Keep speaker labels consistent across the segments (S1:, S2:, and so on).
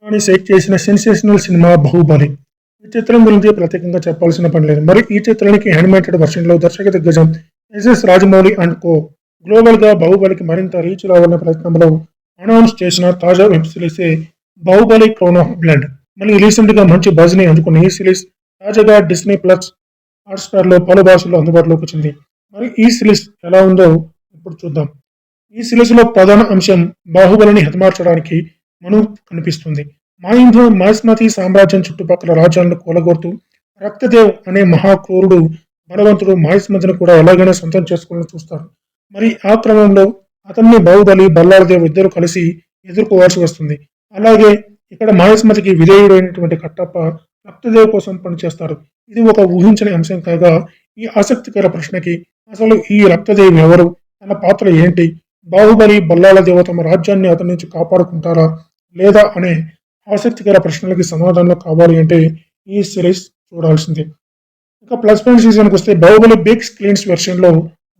S1: అని సెట్ చేసిన sensational cinema 'Baahubali'. ఈ చిత్రం గురించి ప్రత్యేకంగా చెప్పాల్సిన పని లేదు. మరి ఈ చిత్రానికి యానిమేటెడ్ వర్షన్‌లో దర్శక దిగ్గజం ఎస్.ఎస్. రాజమౌళి అండ్ కో గ్లోబల్‌గా 'బాహుబలి'కి మరింత రీచ్ రావాలనే ప్రయత్నంలో అనౌన్స్ చేసిన తాజా వెబ్ సిరీసే 'బాహుబలి క్రౌన్ ఆఫ్ బ్లడ్'. మళ్ళీ రీసెంట్‌గా మంచి బజ్‌ని అందుకున్న ఈ సిరీస్ తాజాగా డిస్నీ ప్లస్ హాట్‌స్టార్‌లో పలు భాషల్లో అందుబాటులోకి వచ్చింది. మరి ఈ సిరీస్ ఎలా ఉందో ఇప్పుడు చూద్దాం. ఈ సిరీస్‌లో ప్రధాన అంశం బాహుబలిని హతమార్చడానికి మను కనిపిస్తుంది. మహిస్మతి సామ్రాజ్యం చుట్టుపక్కల రాజ్యాలను కూలగొడుతూ రక్తదేవ్ అనే మహాక్రూరుడు బలవంతుడు మహిస్మతిని కూడా ఎలాగైనా సొంతం చేసుకోవాలని చూస్తాడు. మరి ఆ క్రమంలో అతన్ని బాహుబలి, బల్లాలదేవ్ ఇద్దరు కలిసి ఎదుర్కోవాల్సి వస్తుంది. అలాగే ఇక్కడ మహిస్మతికి విధేయుడైనటువంటి కట్టప్ప రక్తదేవ్ కోసం పనిచేస్తారు. ఇది ఒక ఊహించని అంశం కాగా ఈ ఆసక్తికర ప్రశ్నకి అసలు ఈ రక్తదేవ్ ఎవరు? తన పాత్ర ఏంటి? బాహుబలి, బల్లాలదేవ తమ రాజ్యాన్ని అతని నుంచి కాపాడుకుంటారా? లేదా అనే ఆసక్తికర ప్రశ్నలకి సమాధానం కావాలి అంటే ఈ సిరీస్ చూడాల్సిందే. ఇక ప్లస్ పాయింట్ సీజన్కి వస్తే బాహుబలి బిగ్ స్క్రీన్స్ వెర్షన్లో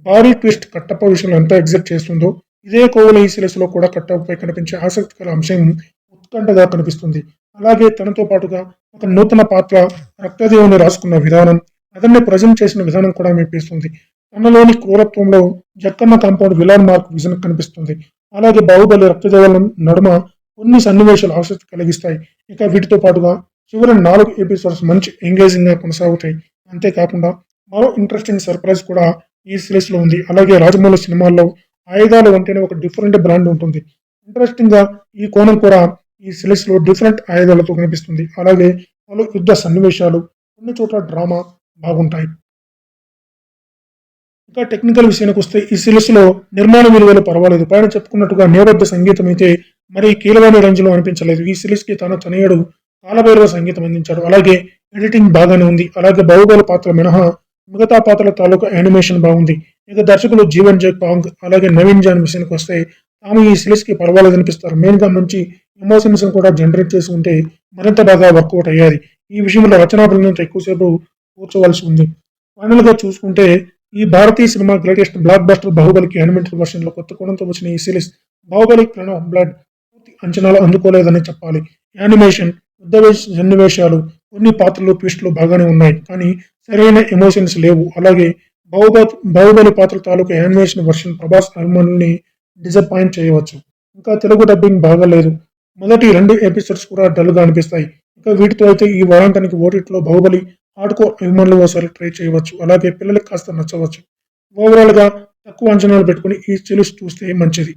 S1: భారీ ట్విస్ట్ కట్టప్ప విషయంలో ఎంత ఎగ్జైట్ చేస్తుందో ఇదే కోవలో ఈ సిరీస్ లో కూడా కట్టప్పపై కనిపించే ఆసక్తికర అంశం ఉత్కంఠగా కనిపిస్తుంది. అలాగే తనతో పాటుగా ఒక నూతన పాత్ర రక్తదేవుని రాసుకున్న విధానం, అతన్ని ప్రజెంట్ చేసిన విధానం కూడా మెప్పిస్తుంది. తనలోని క్రూరత్వంలో జక్కన్న కాంపౌండ్ విలాన్ మార్క్ విజన్ కనిపిస్తుంది. అలాగే బాహుబలి రక్తదేవుల నడుమ కొన్ని సన్నివేశాలు ఆసక్తి కలిగిస్తాయి. ఇక వీటితో పాటుగా చివరి 4 ఎపిసోడ్స్ మంచి ఎంగేజింగ్ గా కొనసాగుతాయి. అంతేకాకుండా మరో ఇంట్రెస్టింగ్ సర్ప్రైజ్ కూడా ఈ సిరీస్ లో ఉంది. అలాగే రాజమౌళి సినిమాల్లో ఆయుధాలు అంటేనే ఒక డిఫరెంట్ బ్రాండ్ ఉంటుంది. ఇంట్రెస్టింగ్ గా ఈ కోణం కూడా ఈ సిరీస్ లో డిఫరెంట్ ఆయుధాలతో కనిపిస్తుంది. అలాగే పలు యుద్ధ సన్నివేశాలు, కొన్ని చోట్ల డ్రామా బాగుంటాయి. ఇంకా టెక్నికల్ విషయానికి వస్తే ఈ సిరీస్ లో నిర్మాణ విలువలు పర్వాలేదు. పైన చెప్పుకున్నట్టుగా నేపథ్య సంగీతం అయితే మరి కీలకమైన రేంజ్ లో అనిపించలేదు. ఈ సిరీస్ కి తన తనయుడు కాలభైరవ సంగీతం అందించాడు. అలాగే ఎడిటింగ్ బాగానే ఉంది. అలాగే బాహుబలి పాత్ర మినహా మిగతా పాత్రల తాలూకా యానిమేషన్ బాగుంది. ఇక దర్శకులు జీవన్ జే కాంగ్ అలాగే నవీన్ జాన్ విషయానికి వస్తే తాము ఈ సిరీస్ కి పర్వాలేదు అనిపిస్తారు. మెయిన్ గా మంచి ఎమోషన్స్ కూడా జనరేట్ చేసి ఉంటే మరింత బాగా వర్కౌట్ అయ్యేది. ఈ విషయంలో రచనా బృందంతో ఎక్కువసేపు కూర్చోవలసి ఉంది. ఫైనల్ గా చూసుకుంటే ఈ భారతీయ సినిమా గ్రేటెస్ట్ బ్లాక్ బస్టర్ బాహుబలికి యానిమేటెడ్ వర్షన్ లో కొత్త కోణంతో వచ్చిన ఈ series Baahubali crown of blood పూర్తి అంచనాలు అందుకోలేదని చెప్పాలి. యానిమేషన్, యుద్ధ సన్నివేశాలు, కొన్ని పాత్రలు ట్విస్టులు బాగానే ఉన్నాయి. కానీ సరైన ఎమోషన్స్ లేవు. అలాగే బాహుబలి పాత్ర తాలూకా యానిమేషన్ వర్షన్ ప్రభాస్ అభిమానుల్ని డిసప్పాయింట్ చేయవచ్చు. ఇంకా తెలుగు డబ్బింగ్ బాగాలేదు. మొదటి 2 ఎపిసోడ్స్ కూడా డల్ గా అనిపిస్తాయి. ఇక వీటితో అయితే ఈ వారాంతానికి ఓటీటీలో బాహుబలి హార్డ్ కోర్ అభిమానులు ఒకసారి ట్రై చేయవచ్చు. అలాగే పిల్లలకి కాస్త నచ్చవచ్చు. ఓవరాల్ గా తక్కువ అంచనాలు పెట్టుకుని ఈ సిరీస్ చూస్తే మంచిది.